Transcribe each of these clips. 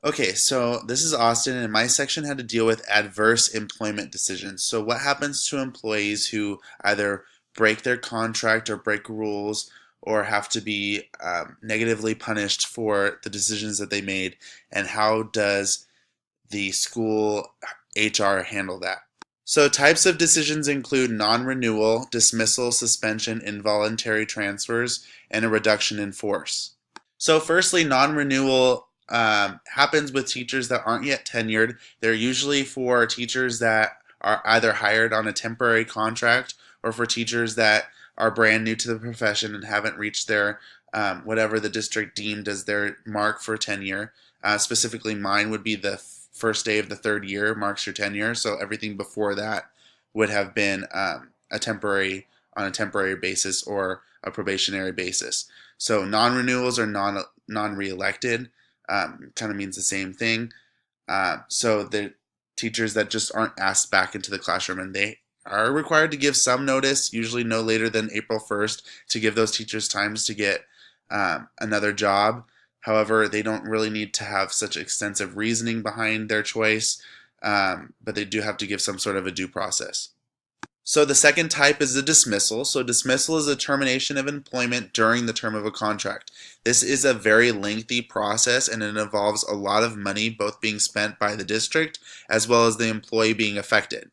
Okay, so this is Austin, and my section had to deal with adverse employment decisions. So, what happens to employees who either break their contract or break rules or have to be negatively punished for the decisions that they made, and how does the school HR handle that? So, types of decisions include non renewal, dismissal, suspension, involuntary transfers, and a reduction in force. So, firstly, non renewal happens with teachers that aren't yet tenured. They're usually for teachers that are either hired on a temporary contract or for teachers that are brand new to the profession and haven't reached their whatever the district deemed as their mark for tenure. Specifically, mine would be the first day of the third year marks your tenure. So everything before that would have been a temporary on a temporary basis or a probationary basis. So non-renewals are non-reelected. Kind of means the same thing. So the teachers that just aren't asked back into the classroom, and they are required to give some notice, usually no later than April 1st, to give those teachers times to get another job. However, they don't really need to have such extensive reasoning behind their choice, but they do have to give some sort of a due process. So the second type is a dismissal. So dismissal is a termination of employment during the term of a contract. This is a very lengthy process and it involves a lot of money both being spent by the district as well as the employee being affected.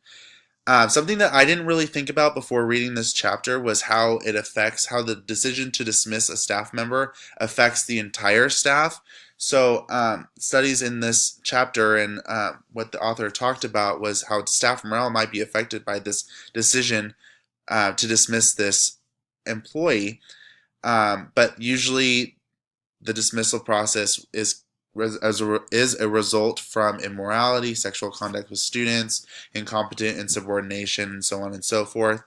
Something that I didn't really think about before reading this chapter was how it affects how the decision to dismiss a staff member affects the entire staff. So, studies in this chapter and what the author talked about was how staff morale might be affected by this decision to dismiss this employee. But usually, the dismissal process is a result from immorality, sexual conduct with students, incompetent insubordination, and so on and so forth.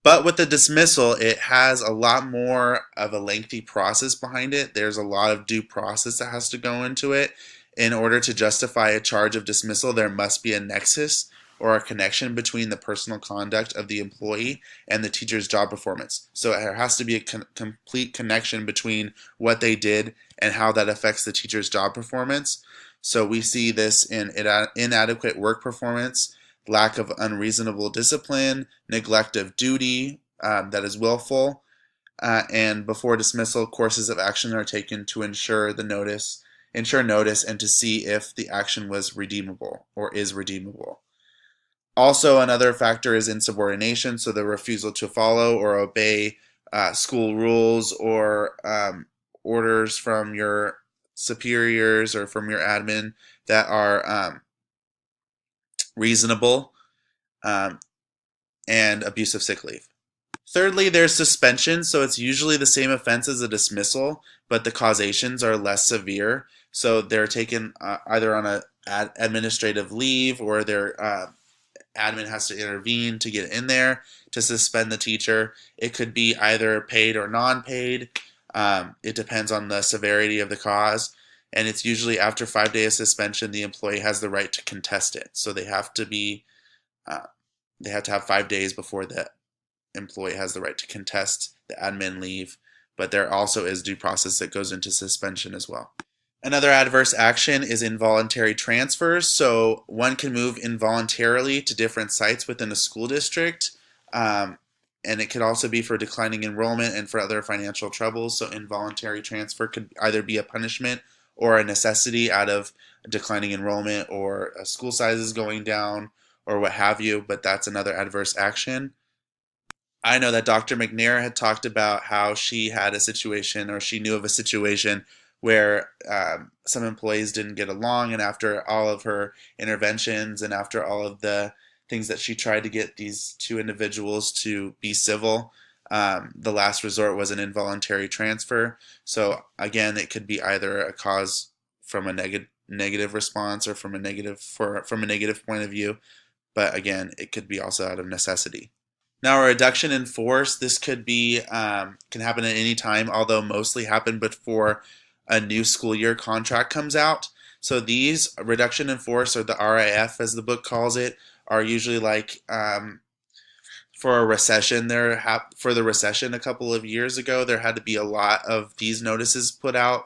But with the dismissal, it has a lot more of a lengthy process behind it. There's a lot of due process that has to go into it. In order to justify a charge of dismissal, there must be a nexus or a connection between the personal conduct of the employee and the teacher's job performance. So there has to be a complete connection between what they did and how that affects the teacher's job performance. So we see this in inadequate work performance, lack of unreasonable discipline, neglect of duty that is willful, and before dismissal, courses of action are taken to ensure notice, and to see if the action was redeemable or is redeemable. Also, another factor is insubordination, so the refusal to follow or obey school rules or orders from your superiors or from your admin that are reasonable, um, and abuse of sick leave. Thirdly, there's suspension, so it's usually the same offense as a dismissal, but the causations are less severe. So they're taken either on a administrative leave or their admin has to intervene to get in there to suspend the teacher. It could be either paid or non-paid. It depends on the severity of the cause, and it's usually after 5 days suspension the employee has the right to contest it. So uh, they have to have 5 days before the employee has the right to contest the admin leave, but there also is due process that goes into suspension as well. Another adverse action is involuntary transfers. So one can move involuntarily to different sites within a school district, and it could also be for declining enrollment and for other financial troubles. So involuntary transfer could either be a punishment or a necessity out of declining enrollment or school sizes going down or what have you, but that's another adverse action. I know that Dr. McNair had talked about how she had a situation or she knew of a situation where some employees didn't get along, and after all of her interventions and after all of the things that she tried to get these two individuals to be civil, the last resort was an involuntary transfer. So again, it could be either a cause from a negative response or from a negative point of view, but again, it could be also out of necessity. Now, a reduction in force, this could be can happen at any time, although mostly happen before a new school year contract comes out. So these reduction in force, or the RIF as the book calls it, are usually like for a recession. For the recession a couple of years ago, there had to be a lot of these notices put out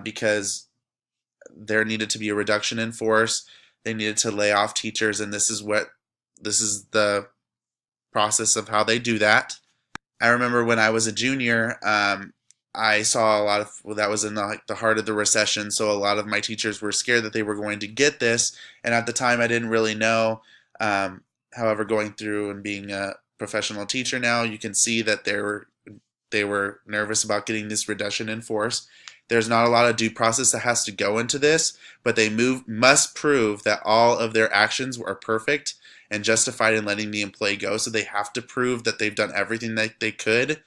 because there needed to be a reduction in force. They needed to lay off teachers, and this is the process of how they do that. I remember when I was a junior, I saw a lot of, well, that was in like the heart of the recession, so a lot of my teachers were scared that they were going to get this, and at the time I didn't really know. Um, However, going through and being a professional teacher now, you can see that they were nervous about getting this reduction in force. There's not a lot of due process that has to go into this, but they must prove that all of their actions were perfect and justified in letting the employee go. So they have to prove that they've done everything that they could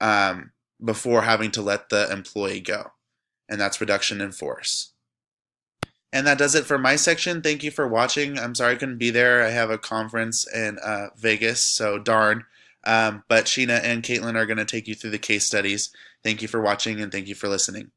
um, before having to let the employee go. And that's reduction in force. And that does it for my section. Thank you for watching. I'm sorry I couldn't be there. I have a conference in Vegas, so darn. But Sheena and Caitlin are going to take you through the case studies. Thank you for watching and thank you for listening.